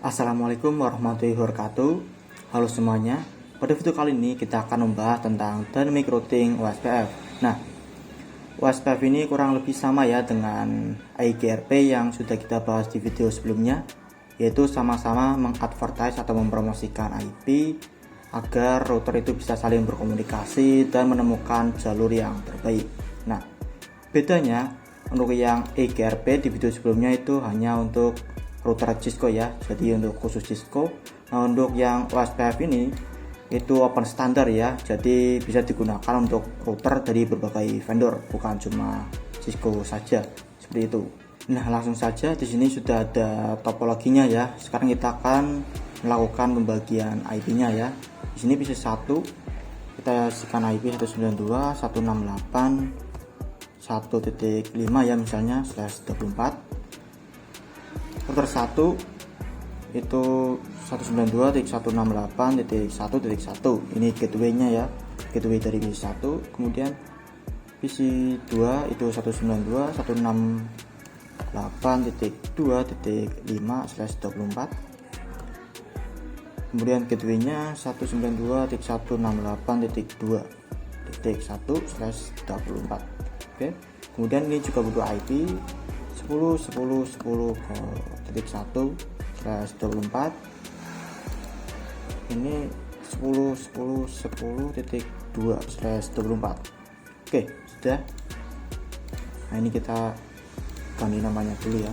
Assalamualaikum warahmatullahi wabarakatuh. Halo semuanya. Pada video kali ini kita akan membahas tentang dynamic routing OSPF. Nah, OSPF ini kurang lebih sama ya dengan IGRP yang sudah kita bahas di video sebelumnya, yaitu sama-sama mengadvertise atau mempromosikan IP agar router itu bisa saling berkomunikasi dan menemukan jalur yang terbaik. Nah, bedanya untuk yang IGRP di video sebelumnya itu hanya untuk router Cisco ya, jadi untuk khusus Cisco. Nah, untuk yang OSPF ini itu open standar ya, jadi bisa digunakan untuk router dari berbagai vendor, bukan cuma Cisco saja seperti itu. Nah, langsung saja di sini sudah ada topologinya ya. Sekarang kita akan melakukan pembagian IP-nya ya. Di sini PC 1 kita isikan IP 192.168.1.5 ya, misalnya /24. Router 1 itu 192.168.1.1. Ini gateway-nya ya, gateway dari PC 1. Kemudian PC 2 itu 192.168.2.5/24. Kemudian gateway-nya 192.168.2.1/24. Oke. Kemudian ini juga butuh IP 10.10.10.1/24. Ini 10.10.10.2/24. Oke, sudah. Nah, ini kita ganti namanya dulu ya.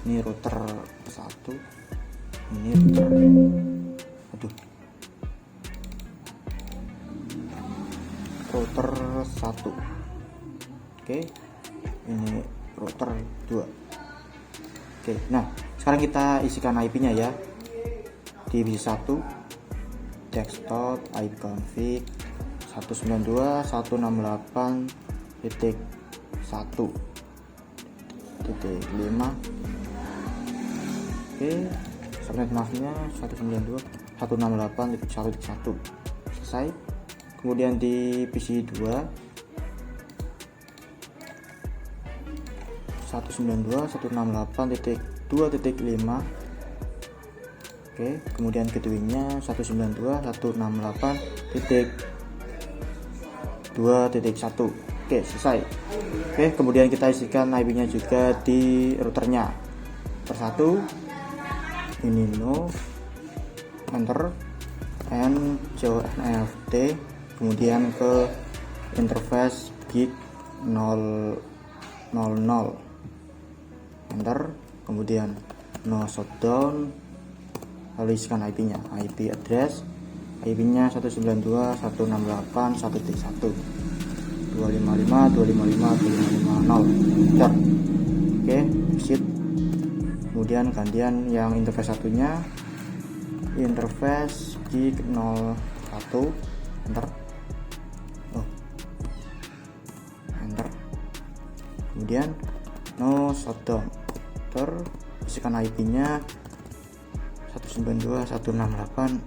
Ini router 1. Ini router. Router 1. Oke. Ini router 2. Oke, nah sekarang kita isikan IP-nya ya. Di PC 1 desktop ipconfig 192.168.1.5. Oke, subnet masknya 192.168.1.1. Selesai. Kemudian di PC 2 192.168.2.5. Oke, kemudian gateway-nya 192.168.2.1. Oke, selesai. Oke, kemudian kita isikan IP-nya juga di routernya. Persatu ini no, enter, and CONFT, kemudian ke interface gig 000, enter, kemudian no shutdown, lalu isikan IP-nya, IP address, IP-nya 192.168.1.1, 255.255.255.0, enter. Oke, exit. Kemudian gantian yang interface satunya, interface gig 01, enter, enter. Kemudian no shutdown, isikan IP-nya 192.168.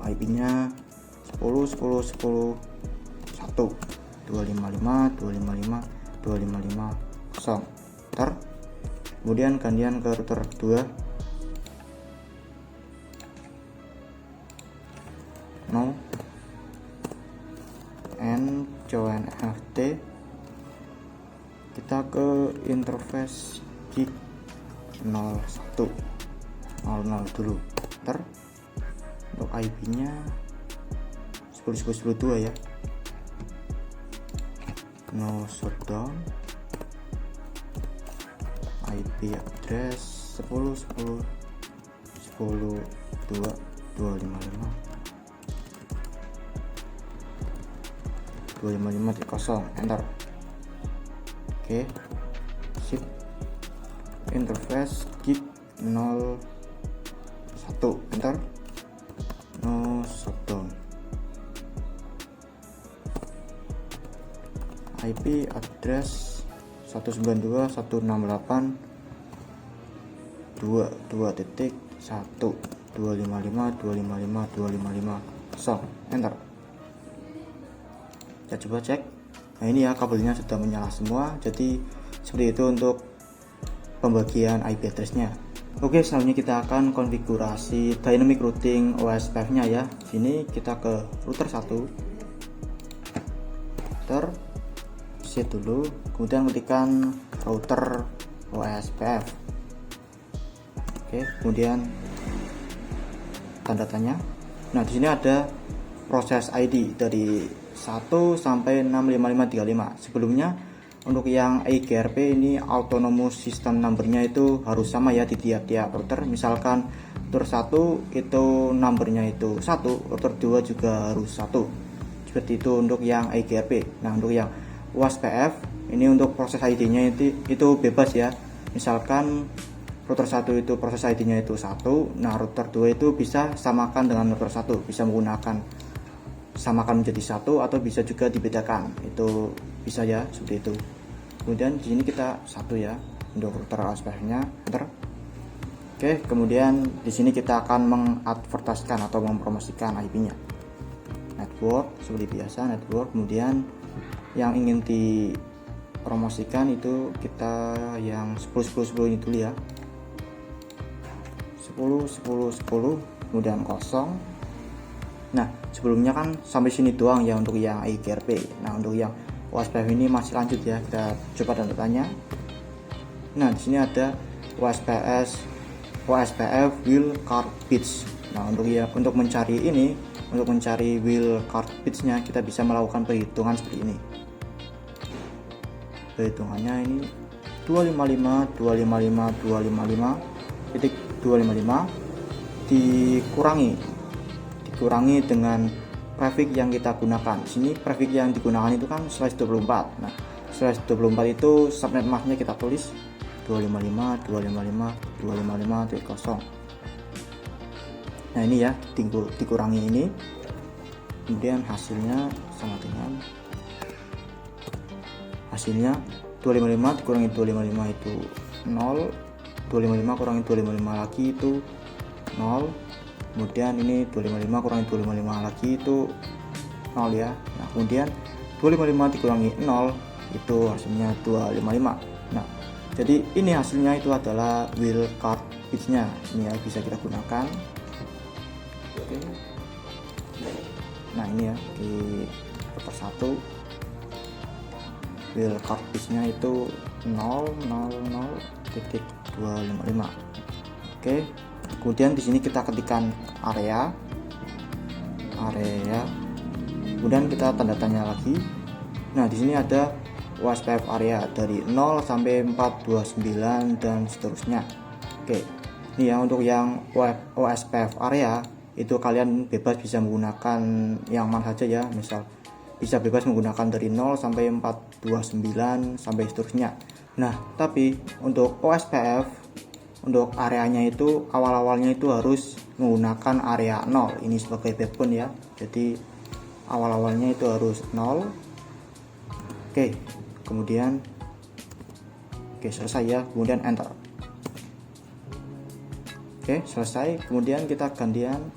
IP-nya 10.10.10.1.255.255.255.0, enter. Kemudian gantian ke router 2, no, and CONFT, kita ke interface gig 01 dulu, enter. Untuk IP-nya 10.10.10.2 ya, no shutdown, IP address 10.10.10.2.255.255.0, enter. Oke, sip. Interface gig 01, enter, no shutdown, IP address 192.168.2.1.255.255.255.0, enter. Kita coba cek. Nah, ini ya kabelnya sudah menyala semua. Jadi seperti itu untuk pembagian IP address-nya. Oke, selanjutnya kita akan konfigurasi dynamic routing OSPF nya ya. Sini kita ke router 1, router set dulu, kemudian ketikkan router OSPF. Oke, kemudian tanda tanya. Nah, di sini ada proses ID dari 1 sampai 65535. Sebelumnya untuk yang IGRP ini autonomous system numbernya itu harus sama ya di tiap-tiap router. Misalkan router 1 itu numbernya itu 1, router 2 juga harus 1. Seperti itu untuk yang IGRP. Nah, untuk yang OSPF ini untuk proses ID-nya itu bebas ya. Misalkan router 1 itu proses ID-nya itu 1, nah router 2 itu bisa samakan dengan router 1, bisa menggunakan samakan menjadi 1 atau bisa juga dibedakan. Itu bisa ya, seperti itu. Kemudian di sini kita 1 ya untuk router OSPF-nya, enter. Oke, kemudian di sini kita akan mengadvertaskan atau mempromosikan IP-nya. Network seperti biasa, network. Kemudian yang ingin dipromosikan itu kita yang 10 ini dulu ya. 10 kemudian kosong. Nah, sebelumnya kan sampai sini doang ya untuk yang IGRP. Nah, untuk yang OSPF ini masih lanjut ya. Kita coba tanda tanya. Nah, di sini ada OSPF will card bits. Nah, untuk mencari ini, untuk mencari will card bits-nya kita bisa melakukan perhitungan seperti ini. Perhitungannya ini 255 dikurangi dengan prefix yang kita gunakan. Di sini prefix yang digunakan itu kan /24. Nah, /24 itu subnet masknya kita tulis 255.0. Nah, ini ya dikurangi ini. Kemudian hasilnya sama dengan 255 dikurangi 255 itu 0. 255 kurangi 255 lagi itu 0. Kemudian ini 255 kurangi 255 lagi itu 0 ya. Nah, kemudian 255 dikurangi 0 itu hasilnya 255. Nah, jadi ini hasilnya itu adalah will card bits-nya. Ini ya bisa kita gunakan. Oke. Nah, ini ya di router 1 will card bits-nya itu 000.255. Oke. Kemudian di sini kita ketikkan area. Kemudian kita tanda tanya lagi. Nah, di sini ada OSPF area dari 0 sampai 429 dan seterusnya. Oke. Ini ya untuk yang OSPF area itu kalian bebas bisa menggunakan yang mana saja ya. Misal bisa bebas menggunakan dari 0 sampai 429 sampai seterusnya. Nah, tapi untuk OSPF untuk areanya itu awal-awalnya itu harus menggunakan area 0. Ini sebagai backbone ya. Jadi awal-awalnya itu harus 0. Oke. Kemudian selesai ya. Kemudian enter. Oke, selesai. Kemudian kita gantian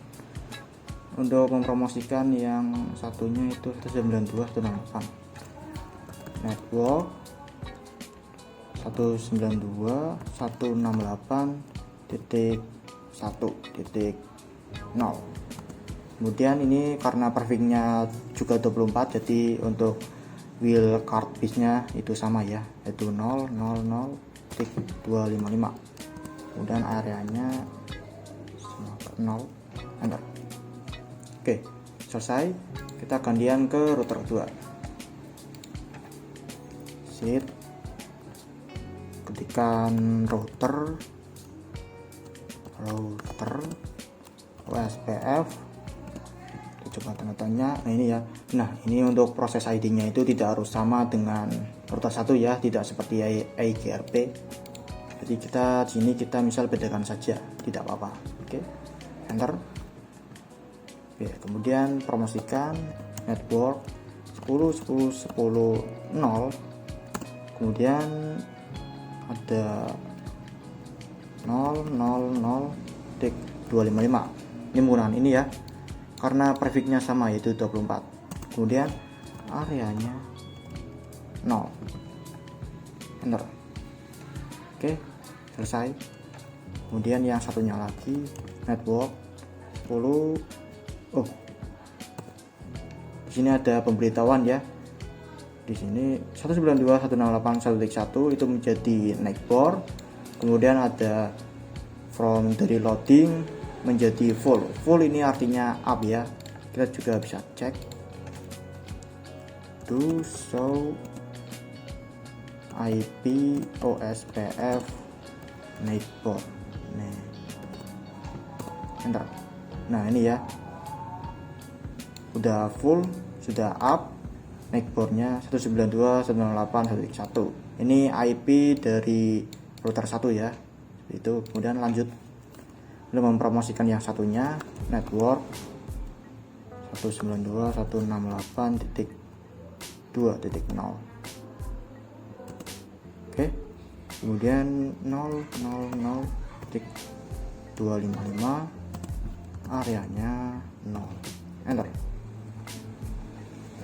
untuk mempromosikan yang satunya itu 192.168. Network 192.168.1.0. Kemudian ini karena prefixnya juga 24, jadi untuk will card bits-nya itu sama ya, yaitu 000.255. Kemudian areanya 0, enter. Oke, selesai. Kita gantian ke router 2. Sit, ketikkan router OSPF. Kita coba tanda tanya. Nah, ini ya. Nah, ini untuk proses ID-nya itu tidak harus sama dengan router 1 ya, tidak seperti IGRP. Jadi di sini kita misal bedakan saja, tidak apa-apa. Oke, enter. Oke, kemudian promosikan network 10.10.10.0. Kemudian ada 000.255. Ini menggunakan ini ya, karena prefixnya sama yaitu 24. Kemudian areanya 0, enter. Oke, selesai. Kemudian yang satunya lagi network 10. Oh, di sini ada pemberitahuan ya. Di sini 192.168.1.1 itu menjadi neckboard. Kemudian ada from dari loading menjadi full. Full ini artinya up ya. Kita juga bisa cek do show IP OSPF neckboard. Nih. Enter. Nah, ini ya. Udah full, sudah up. Neckboardnya 192.168.1.1. Ini IP dari router 1 ya. Itu kemudian lanjut untuk mempromosikan yang satunya network 192.168.2.0. Oke. Kemudian 000.255 areanya 0. Enter.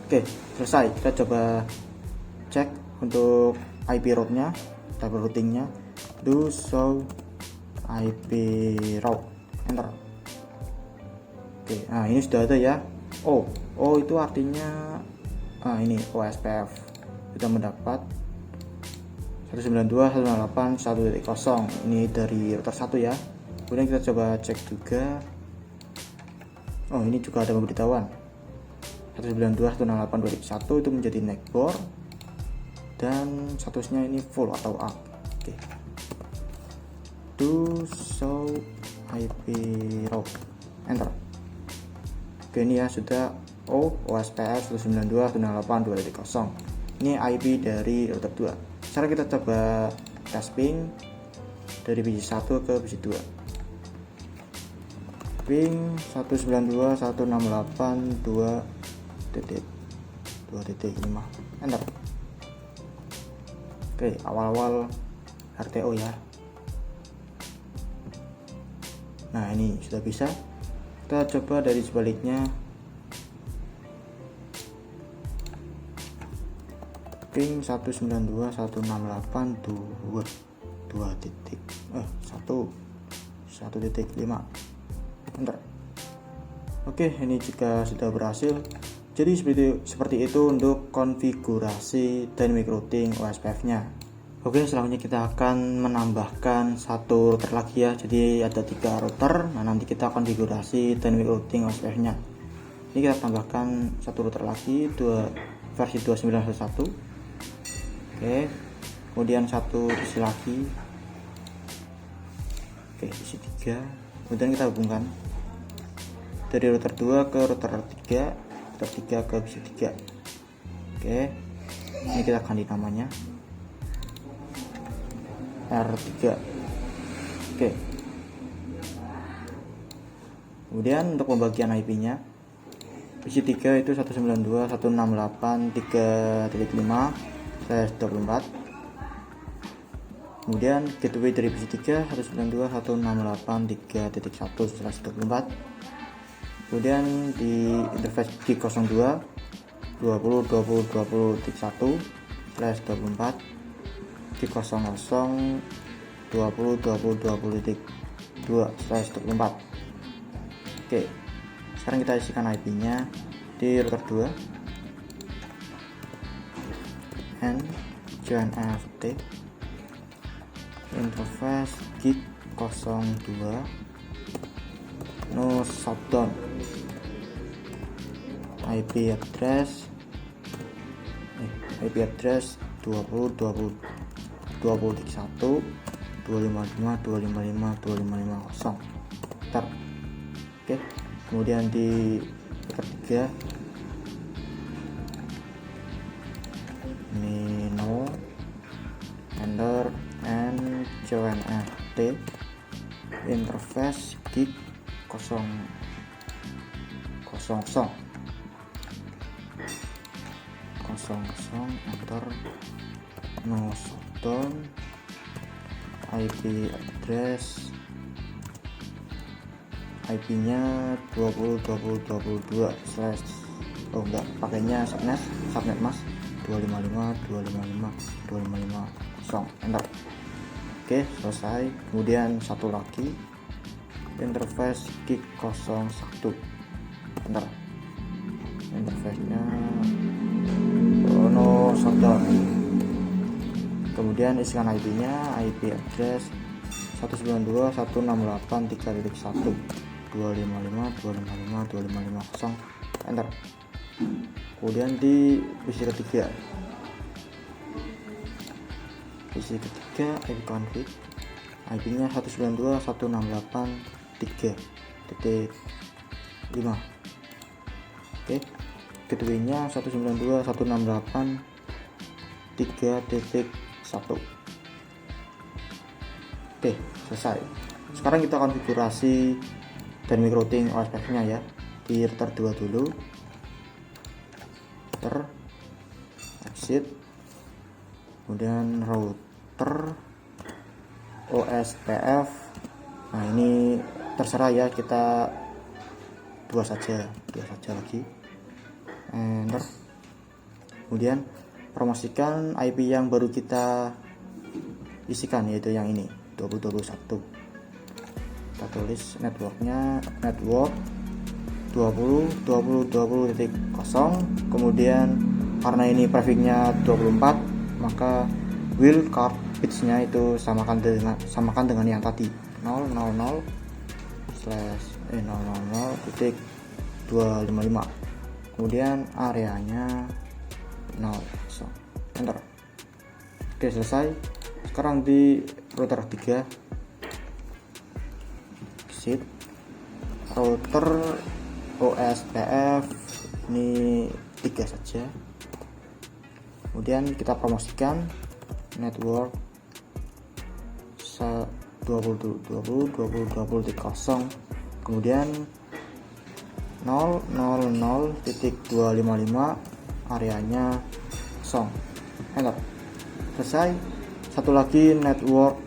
Oke, selesai. Kita coba cek untuk IP route-nya, double routing-nya. Do show IP route. Enter. Oke, nah ini sudah ada ya. Oh itu artinya ini OSPF kita mendapat 192.168.1.0. Ini dari router 1 ya. Kemudian kita coba cek juga. Oh, ini juga ada pemberitahuan 192.168.2.1 itu menjadi neckboard dan statusnya ini full atau up. Oke. Do show IP route. Enter. Oke, ini ya sudah OSPF 192.168.2.0. Ini IP dari router 2. Sekarang kita coba tes ping dari PC 1 ke PC 2. Ping 192.168.2.5. Enter. Oke, awal-awal RTO ya. Nah, ini sudah bisa. Kita coba dari sebaliknya. Ping 192.168.2.1.5. Enter. Oke, ini juga sudah berhasil. Jadi seperti itu untuk konfigurasi dynamic routing OSPF-nya. Oke, selanjutnya kita akan menambahkan satu router lagi ya. Jadi ada 3 router. Nah, nanti kita konfigurasi dynamic routing OSPF-nya. Ini kita tambahkan satu router lagi, versi 2911. Oke. Kemudian satu PC lagi. Oke, PC 3. Kemudian kita hubungkan dari router 2 ke router 3, router 3 ke PC 3. Oke, ini kita ganti namanya R3. Oke, kemudian untuk pembagian IP-nya PC 3 itu 192.168.3.5/24. Kemudian gateway dari PC 3 192.168.3.1/24. Kemudian di interface G02 20.20.20.1/24, G00 20.20.20.2/24. Oke, sekarang kita isikan IP-nya di router 2 and JNFT interface gig 02 no shutdown. IP address 20.20.21.255.255.255.0. Ntar. Oke, kemudian di ketiga ini no enter and JNFT interface gig 000 enter no shutdown. IP address IP-nya 20.20.22/ oh enggak, pakainya subnet mas 255.255.255.0. Enter. Oke, selesai. Kemudian satu lagi, interface kick 01. Bentar, interface-nya no shutdown. Kemudian isikan IP-nya, IP address 192.168.3.1 255.255.255.0. Enter. Kemudian di PC ketiga IP config, IP-nya 192.168.3.5. Oke, gateway-nya 192.168.3.1. Oke, selesai. Sekarang kita konfigurasi dynamic routing OSPF-nya ya. Di router 2 dulu. Router, exit, kemudian router OSPF. Nah, ini terserah ya, kita dua saja lagi. Enter. Kemudian promosikan IP yang baru kita isikan, yaitu yang ini 2021. Kita tulis networknya network 20.20.20.0. kemudian karena ini prefixnya 24, maka wildcard bitsnya itu samakan dengan yang tadi 000.255. kemudian areanya 0. Enter. Oke, selesai. Sekarang di router 3 exit, router OSPF ini 3 saja. Kemudian kita promosikan network 20.20.20.0, kemudian 000.255, areanya 0. Enter. Selesai. Satu lagi network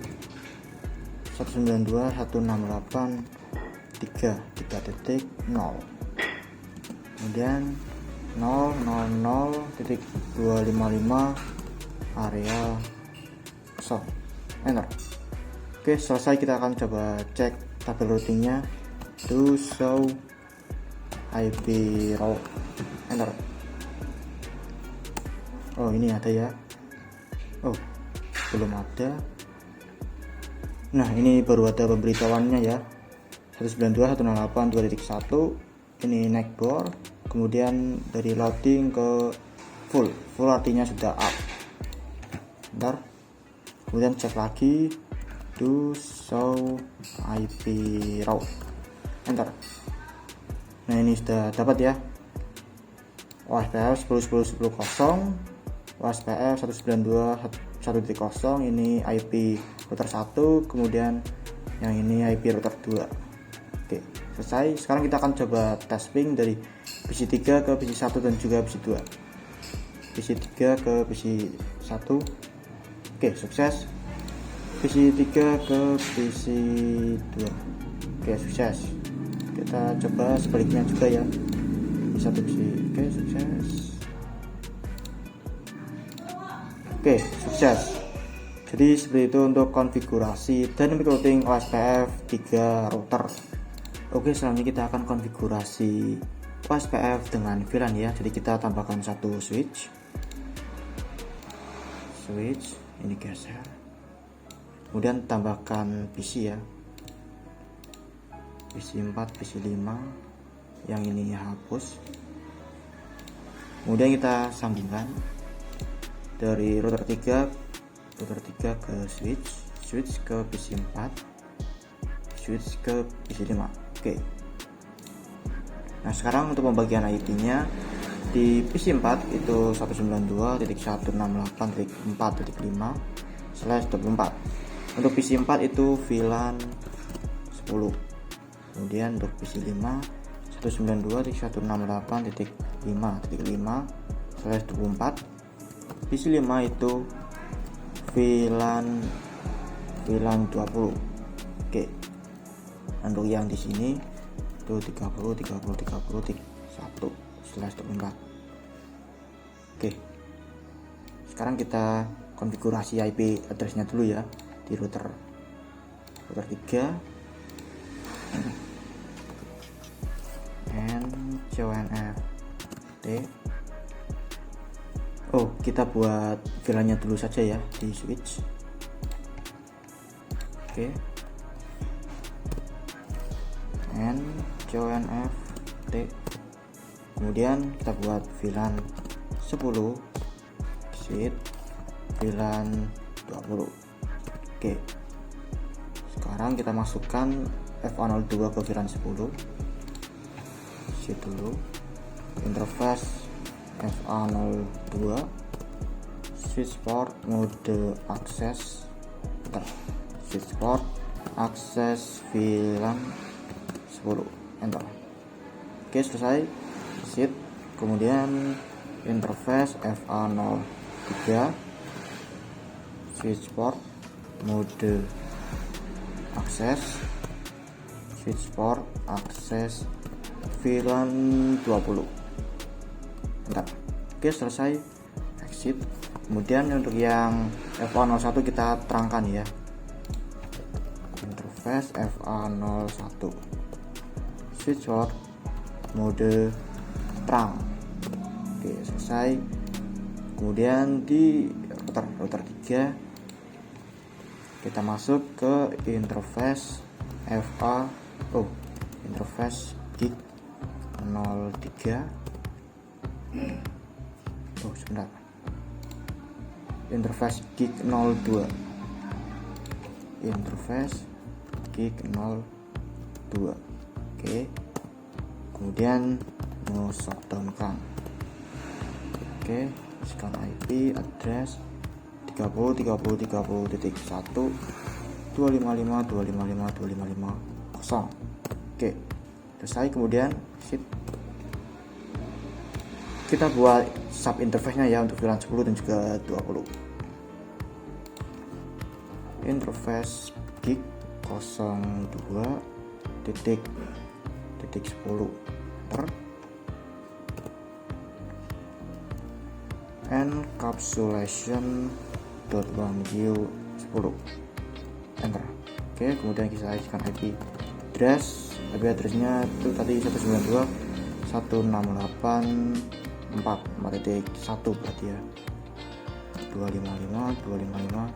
192.168.3.0, kemudian 000.255, area 0. Enter. Oke, selesai. Kita akan coba cek tabel routingnya. To show IP route. Enter. Oh, ini ada ya. Oh, belum ada. Nah, ini baru ada pemberitahuannya ya. 192.168.2.1 ini neckboard. Kemudian dari loading ke full artinya sudah up. Bentar. Kemudian cek lagi to show IP route. Enter. Nah, ini sudah dapat ya. OSPF 10.10.10.0, OSPF 192.1.0, ini IP router 1, kemudian yang ini IP router 2. Oke, selesai. Sekarang kita akan coba tes ping dari PC 3 ke PC 1 dan juga PC 2. PC 3 ke PC 1. Oke, sukses. PC 3 ke PC 2. Oke, sukses. Kita coba sebaliknya juga ya. PC 1 PC. Oke, sukses. Oke, sukses. Jadi seperti itu untuk konfigurasi dynamic routing OSPF 3 router. Oke, selanjutnya kita akan konfigurasi OSPF dengan VLAN ya. Jadi kita tambahkan satu switch, ini geser. Kemudian tambahkan PC ya, PC 4, PC 5, yang ini hapus. Kemudian kita sambungkan dari router 3 ke switch ke PC 4, switch ke PC 5. Oke. Nah, sekarang untuk pembagian IP-nya di PC 4 itu 192.168.4.5/24. Untuk PC 4 itu VLAN 10. Kemudian untuk PC 5 192.168.5.5/24. PC 5 itu VLAN 20. Oke. Untuk yang di sini itu 30/1/24. Oke. Sekarang kita konfigurasi IP addressnya dulu ya. di router 3 NCONF-T. Oh, kita buat VLAN-nya dulu saja ya di switch. Oke. NCONF-T. Kemudian kita buat VLAN 10 exit VLAN 20. Oke. Sekarang kita masukkan FA02 ke VLAN 10. Exit dulu. Interface FA02 switch port mode akses. Switch port akses VLAN 10. Enter. Oke, selesai. Exit. Kemudian interface FA03 switch port mode akses switch port akses VLAN 20. Bentar. Oke, selesai. Exit. Kemudian untuk yang FA01 kita terangkan ya, interface FA01 switch port mode terang. Oke, selesai. Kemudian di router 3 kita masuk ke interface interface gig 03. Sebentar. Interface gig 02. Interface gig 02. Oke. Kemudian mau shutdown-kan. Oke, scan IP address 30.30.30.1.255.255.255.0. Oke, selesai. Kemudian kita buat sub interface-nya ya untuk VLAN 10 dan juga 20. Interface gig 02.10 encapsulation.1U10 enter. Oke, kemudian kita isikan IP addressnya itu tadi 192.168.4.1 berarti ya, 255.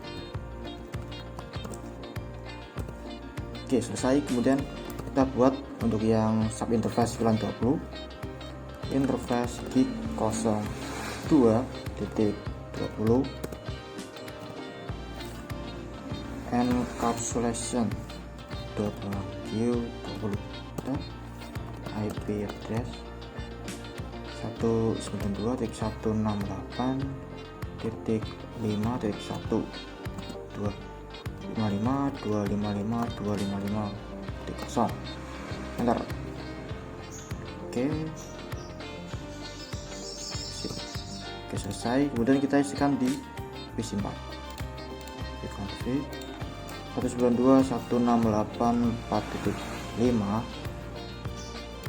Oke, selesai. Kemudian kita buat untuk yang sub interface VLAN 20 interface gig 02.20 encapsulation.1U20 IP address 192.168.5.255.255.0 enter. Oke, selesai. Kemudian kita isikan di PC4 config 192.168.4.5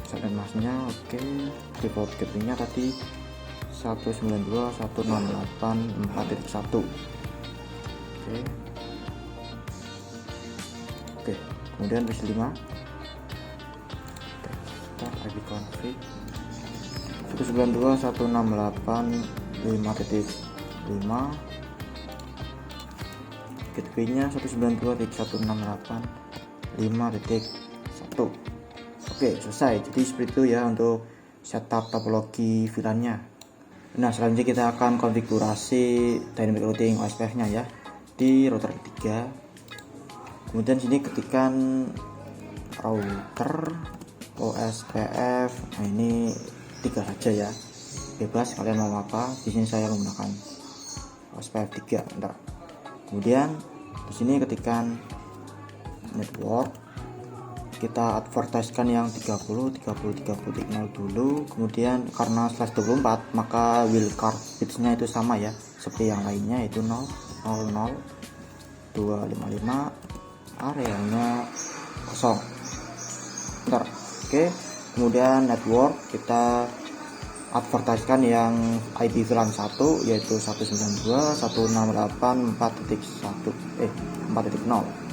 subnet masknya. Oke, default gateway-nya tadi 192.168.4.1. Oke, kemudian PC5 IP config 192.168.5.5 gateway-nya 192.168.5.1. Oke, selesai. Jadi seperti itu ya untuk setup topologi VLAN-nya. Nah, selanjutnya kita akan konfigurasi dynamic routing OSPF-nya ya di router 3. Kemudian sini ketikkan router OSPF. Nah, ini 3 saja ya. Bebas kalian mau apa. Di sini saya menggunakan OSPF 3. Bentar. Kemudian di sini ketikkan network, kita advertisekan yang 30 dulu. Kemudian karena slash 24 maka wildcard bitsnya itu sama ya seperti yang lainnya, yaitu 000.255, areanya kosong. Bentar. Oke, kemudian network kita advertisekan yang IP VLAN 1 yaitu 192.168.4.1 4.0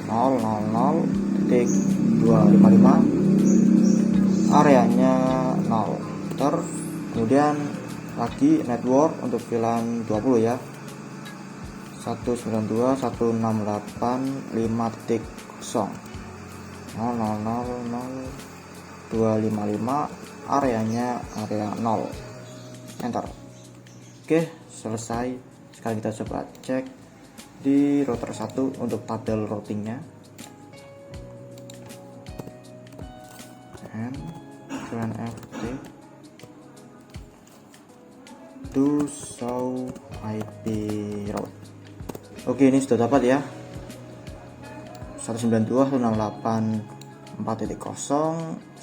000.255 areanya 0 meter. Kemudian lagi network untuk VLAN 20 ya, 192.168.5.0 000.255 areanya area 0, enter. Oke, selesai. Sekarang kita coba cek di router 1 untuk tabel routingnya. FT to show IP route. Oke, ini sudah dapat ya, 192.168.4.0,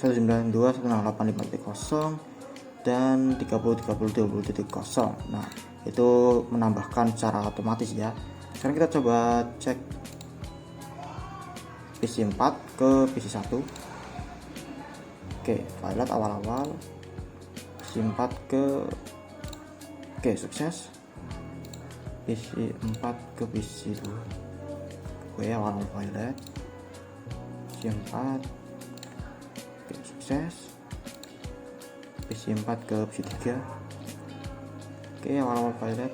192.168.5.0 dan 30.30.20.0. Nah, itu menambahkan secara otomatis ya. Sekarang kita coba cek PC 4 ke PC 1. Oke, file awal-awal PC 4 ke oke, sukses. PC 4 ke PC 2. Oke, awal file PC 4. Oke, sukses. PC 4 ke PC 3. Oke, awal file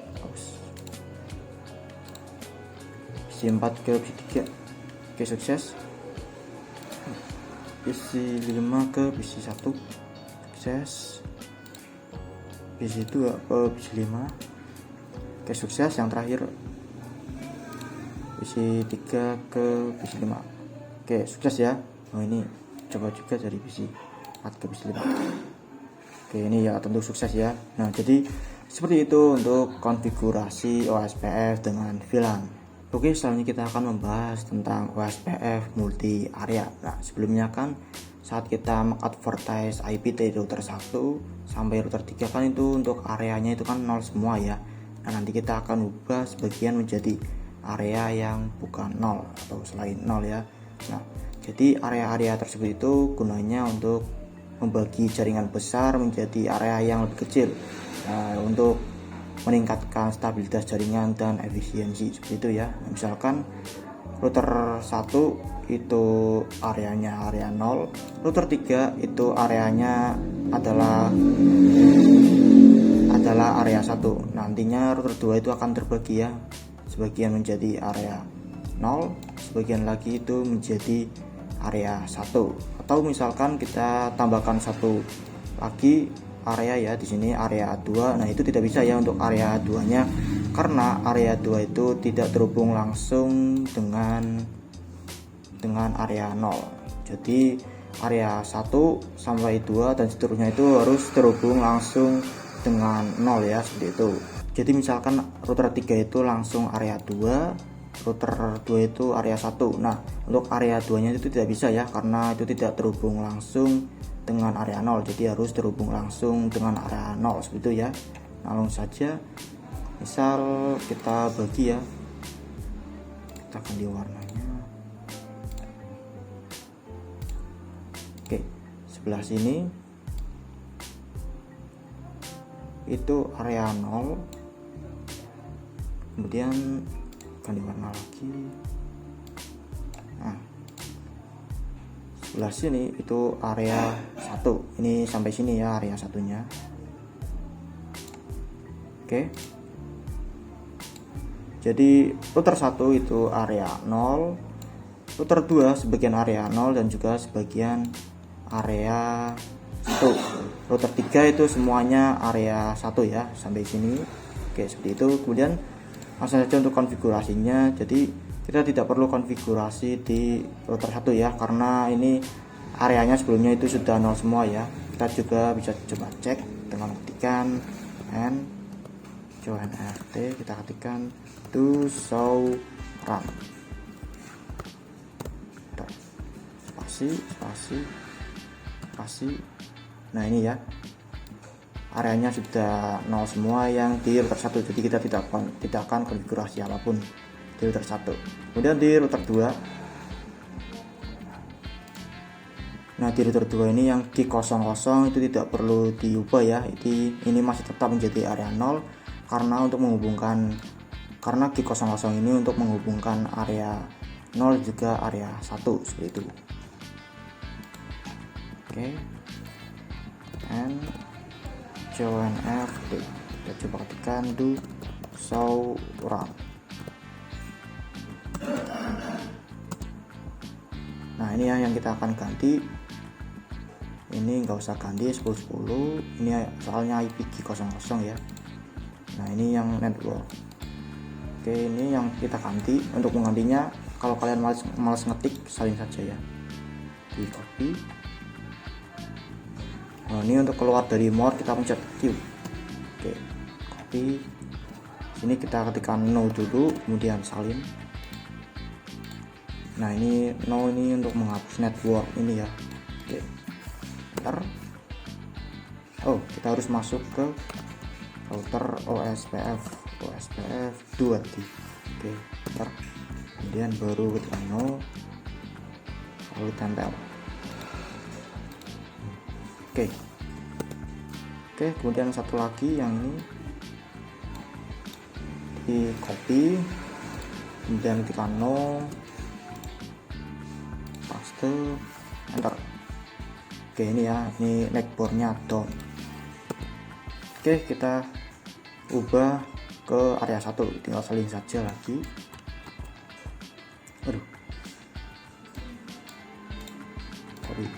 PC 4 ke PC 3. Oke, sukses. PC 5 ke PC 1. Sukses. PC 2 ke PC 5. Oke, sukses. Yang terakhir PC 3 ke PC 5. Oke, sukses ya. Oh, ini coba juga dari PC 4 ke PC 5. Oke, ini ya tentu sukses ya. Nah, jadi seperti itu untuk konfigurasi OSPF dengan VLAN. Oke, selanjutnya kita akan membahas tentang OSPF multi area. Nah, sebelumnya kan saat kita mengadvertise IP dari router 1 sampai router 3 kan itu untuk areanya itu kan 0 semua ya. Nah, nanti kita akan ubah sebagian menjadi area yang bukan 0 atau selain 0 ya. Nah, jadi area-area tersebut itu gunanya untuk membagi jaringan besar menjadi area yang lebih kecil. Nah, untuk meningkatkan stabilitas jaringan dan efisiensi seperti itu ya. Nah, misalkan router 1 itu areanya area 0, router 3 itu areanya adalah area 1. Nantinya router 2 itu akan terbagi ya, sebagian menjadi area 0, sebagian lagi itu menjadi area 1. Atau misalkan kita tambahkan satu lagi area ya, di sini area 2. Nah, itu tidak bisa ya untuk area 2-nya karena area 2 itu tidak terhubung langsung dengan area 0. Jadi area 1 sampai 2 dan seterusnya itu harus terhubung langsung dengan 0 ya, seperti itu. Jadi misalkan router 3 itu langsung area 2, router 2 itu area 1. Nah, untuk area 2-nya itu tidak bisa ya karena itu tidak terhubung langsung dengan area 0. Jadi harus terhubung langsung dengan area 0 seperti itu ya. Nah, langsung saja misal kita bagi ya, kita ganti warnanya. Oke, sebelah sini itu area 0, kemudian ganti warna lagi. Nah, sebelah sini itu area 1. Ini sampai sini ya area satunya. Oke, jadi router 1 itu area 0, router 2 sebagian area 0 dan juga sebagian area 1. Router 3 itu semuanya area 1 ya, sampai sini. Oke, seperti itu. Kemudian langsung saja untuk konfigurasinya. Jadi kita tidak perlu konfigurasi di router 1 ya, karena ini areanya sebelumnya itu sudah 0 semua ya. Kita juga bisa coba cek dengan ketikkan join ft, kita ketikkan to show run, spasi. Nah, ini ya areanya sudah 0 semua yang di router 1. Jadi kita tidak akan konfigurasi apapun di router 1. Kemudian di router 2 Nah di router 2 ini yang G00 itu tidak perlu diubah ya, ini masih tetap menjadi area 0 karena G00 ini untuk menghubungkan area 0 juga area 1 seperti itu. Oke, and join FD, kita coba ketikkan do show run. Nah ini ya yang kita akan ganti, ini nggak usah ganti 1010, ini soalnya IP G00 ya. Nah ini yang network. Oke, ini yang kita ganti. Untuk menggantinya, kalau kalian malas ngetik, salin saja ya, di copy. Nah ini untuk keluar dari more kita pencet Q. Oke, copy. Sini kita ketikkan no dulu, kemudian salin. Nah ini no, ini untuk menghapus network ini ya. Oke, bentar. Oh, kita harus masuk ke router OSPF 2 tadi. Oke, bentar. Kemudian baru ketikkan no, lalu tempel. Oke, kemudian satu lagi yang ini di copy, kemudian ketikkan no, paste, enter. Oke, ini ya, ini netboardnya down. Oke, kita ubah ke area 1, tinggal salin saja lagi. Aduh, sorry.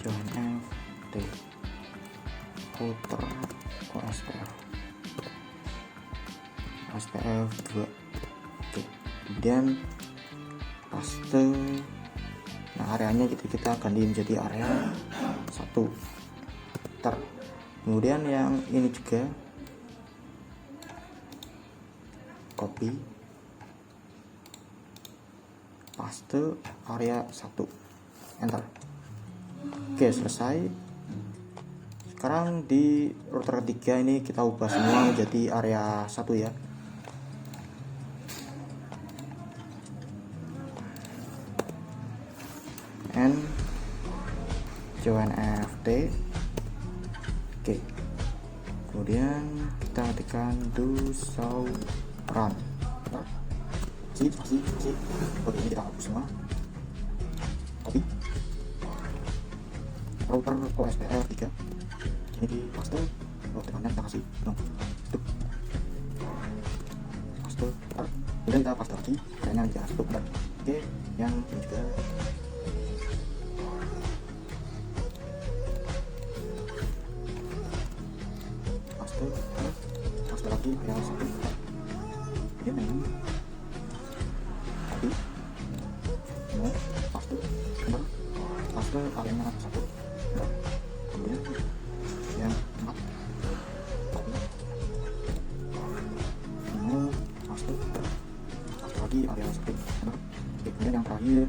Join FD router OSPF 2. Oke, kemudian paste. Nah areanya kita ganti menjadi area 1. Kemudian yang ini juga copy, paste area 1, enter. Oke, selesai. Sekarang di router 3 ini kita ubah semua menjadi area 1 ya. And join FD. Oke, kemudian kita ketikkan do show run. Oke, ini kita hapus semua. Copy router OSPF 3, ini di paste. Tekannya kita kasih no, paste, kemudian kita paste lagi areanya kita tutup. Oke, yang ini juga paste lagi area 1. Kemudian ini copy no, paste, enter, paste area 1. Kemudian yang 4 copy no, paste lagi area 1. Oke, kemudian yang terakhir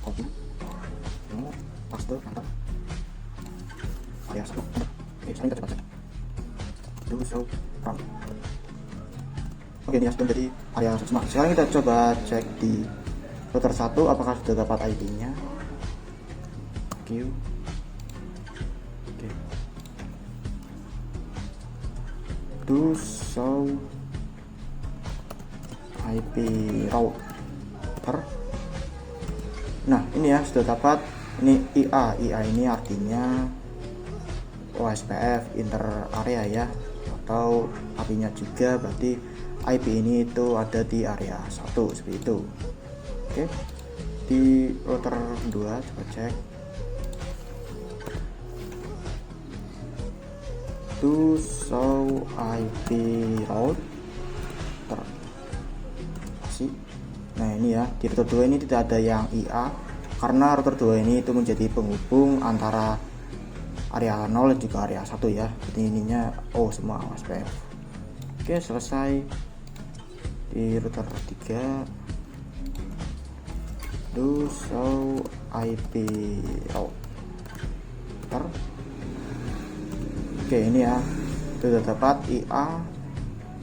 copy no, paste, enter, area 1. Oke, sekarang kita coba cek do show run. Oke, ini sudah jadi area 1 semua. Sekarang kita coba cek di router 1 apakah sudah dapat IP nya. Q. Oke, do show IP router. Nah ini ya sudah dapat. Ini IA ini artinya OSPF inter area ya, atau IP-nya juga berarti IP ini itu ada di area 1 seperti itu. Oke, di router 2 coba cek to show IP router. Nah ini ya, di router 2 ini tidak ada yang IA karena router 2 ini itu menjadi penghubung antara area 0 dan juga area 1 ya. Jadi ininya semua OSPF. Oke, selesai. Di router 3 do show IP router. Oke, ini ya sudah dapat IA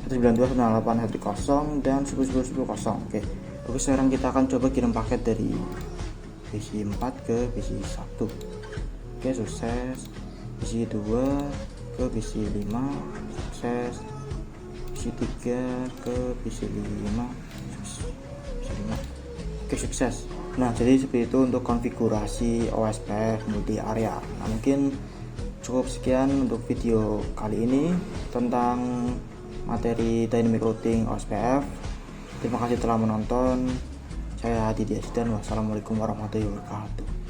192.168.1.0 dan 10.10.10. Oke, Oke, sekarang kita akan coba kirim paket dari PC 4 ke PC 1. Oke, sukses. PC 2 ke PC 5, sukses. PC 3 ke PC 5, PC 5. Oke, sukses. Nah, jadi seperti itu untuk konfigurasi OSPF multi area. Nah, mungkin cukup sekian untuk video kali ini tentang materi dynamic routing OSPF. Terima kasih telah menonton. Saya Hadi Diasdan. Wassalamualaikum warahmatullahi wabarakatuh.